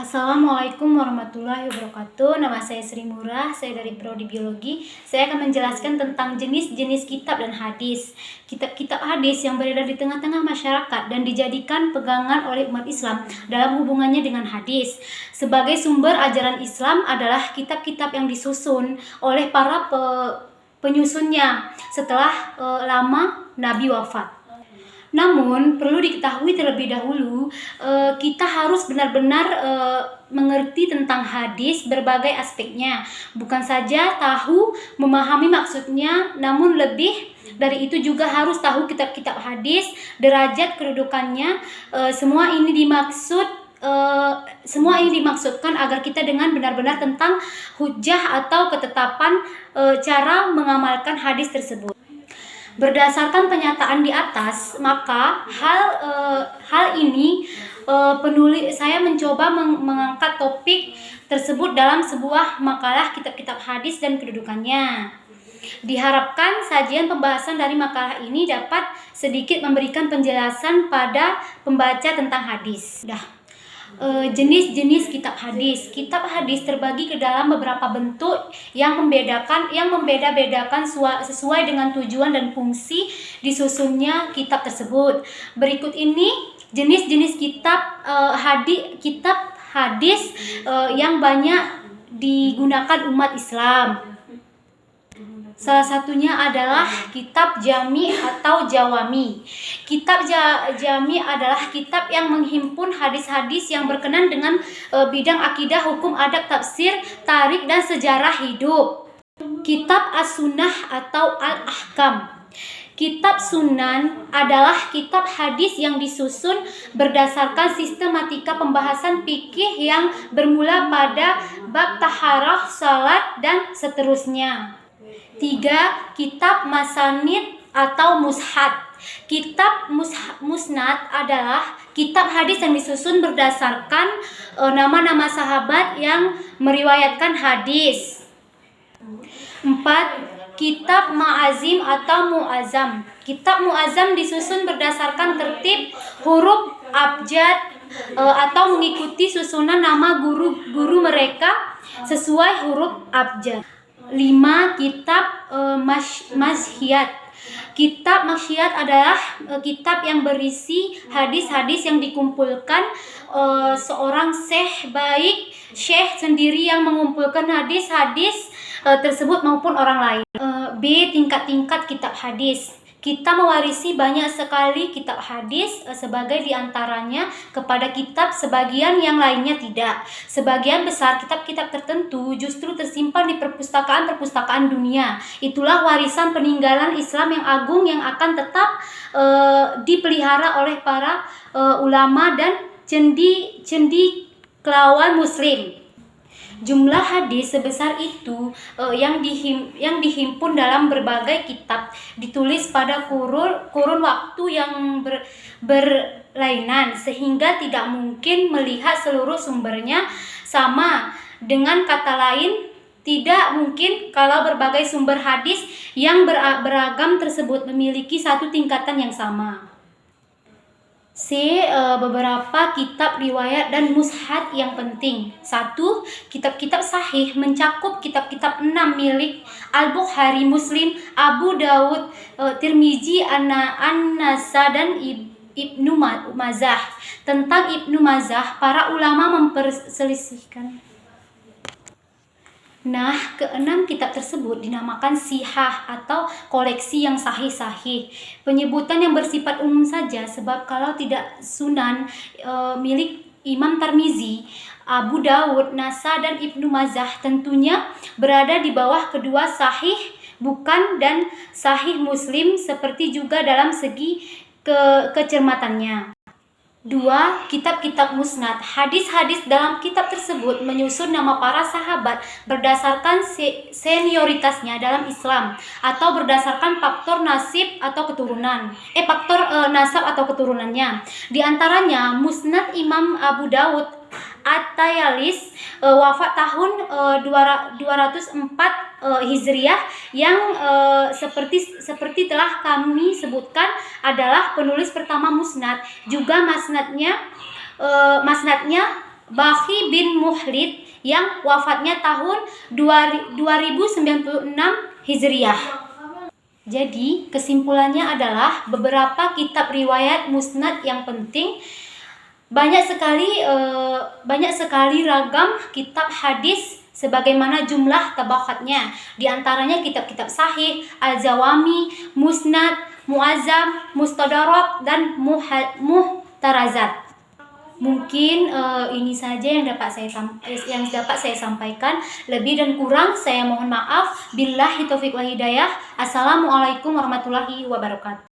Assalamualaikum warahmatullahi wabarakatuh. Nama saya Sri Murah, saya dari Prodi Biologi. Saya akan menjelaskan tentang jenis-jenis kitab dan hadis. Kitab-kitab hadis yang beredar di tengah-tengah masyarakat dan dijadikan pegangan oleh umat Islam dalam hubungannya dengan hadis. Sebagai sumber ajaran Islam adalah kitab-kitab yang disusun oleh para penyusunnya setelah lama Nabi wafat. Namun perlu diketahui terlebih dahulu, kita harus benar-benar mengerti tentang hadis berbagai aspeknya. Bukan saja tahu memahami maksudnya, namun lebih dari itu juga harus tahu kitab-kitab hadis, derajat kedudukannya. Semua ini dimaksudkan agar kita dengan benar-benar tentang hujjah atau ketetapan cara mengamalkan hadis tersebut. Berdasarkan pernyataan di atas, maka hal ini saya mencoba mengangkat topik tersebut dalam sebuah makalah kitab-kitab hadis dan kedudukannya. Diharapkan sajian pembahasan dari makalah ini dapat sedikit memberikan penjelasan pada pembaca tentang hadis. Jenis-jenis kitab hadis. Kitab hadis terbagi ke dalam beberapa bentuk yang membeda-bedakan sesuai dengan tujuan dan fungsi disusunnya kitab tersebut. Berikut ini jenis-jenis kitab hadis yang banyak digunakan umat Islam. Salah satunya adalah kitab jami atau jawami. Kitab jami adalah kitab yang menghimpun hadis-hadis yang berkenan dengan bidang akidah, hukum, adab, tafsir, tarik, dan sejarah hidup. Kitab as-sunnah atau al-ahkam. Kitab sunan adalah kitab hadis yang disusun berdasarkan sistematika pembahasan fikih yang bermula pada bab taharah, salat, dan seterusnya. 3. Kitab masanid atau mushad. Kitab musnad adalah kitab hadis yang disusun berdasarkan nama-nama sahabat yang meriwayatkan hadis. 4. Kitab ma'azim atau mu'azzam. Kitab mu'azzam disusun berdasarkan tertib huruf abjad atau mengikuti susunan nama guru mereka sesuai huruf abjad. 5. Kitab masyhiyat. Kitab masyhiyat adalah kitab yang berisi hadis-hadis yang dikumpulkan seorang syekh sendiri yang mengumpulkan hadis-hadis tersebut maupun orang lain. B. Tingkat-tingkat kitab hadis. Kita mewarisi banyak sekali kitab hadis, sebagai diantaranya kepada kitab, sebagian yang lainnya tidak. Sebagian besar kitab-kitab tertentu justru tersimpan di perpustakaan-perpustakaan dunia. Itulah warisan peninggalan Islam yang agung yang akan tetap dipelihara oleh para ulama dan cendekiawan muslim. Jumlah hadis sebesar itu yang dihimpun dalam berbagai kitab ditulis pada kurun waktu yang berlainan, sehingga tidak mungkin melihat seluruh sumbernya sama. Dengan kata lain, tidak mungkin kalau berbagai sumber hadis yang beragam tersebut memiliki satu tingkatan yang sama. C. Beberapa kitab riwayat dan mushad yang penting. 1. Kitab-kitab sahih mencakup kitab-kitab 6 milik Al-Bukhari, Muslim, Abu Dawud, Tirmizi, An-Nasa, dan Ibnu Majah. Tentang Ibnu Majah, para ulama memperselisihkan. Nah, keenam kitab tersebut dinamakan sihah atau koleksi yang sahih-sahih. Penyebutan yang bersifat umum saja, sebab kalau tidak sunan milik Imam Tirmizi, Abu Dawud, Nasa, dan Ibnu Majah tentunya berada di bawah kedua sahih bukan dan sahih Muslim, seperti juga dalam segi kecermatannya. 2. Kitab-kitab musnad. Hadis-hadis dalam kitab tersebut menyusun nama para sahabat berdasarkan senioritasnya dalam Islam atau berdasarkan faktor nasab atau keturunannya. Di antaranya musnad Imam Abu Dawud At-Tayalis wafat tahun 204 Hijriah yang seperti telah kami sebutkan adalah penulis pertama musnad. Juga masnadnya Bakhi bin Muhlid yang wafatnya tahun 2096 Hijriah. Jadi kesimpulannya adalah beberapa kitab riwayat musnad yang penting. Banyak sekali ragam kitab hadis sebagaimana jumlah tabaqatnya. Di antaranya kitab-kitab sahih, al-jawami, musnad, muazzam, mustadrak, dan muhtarazat. Mungkin ini saja yang dapat saya sampaikan. Lebih dan kurang saya mohon maaf. Billahi taufiq wal hidayah. Assalamualaikum warahmatullahi wabarakatuh.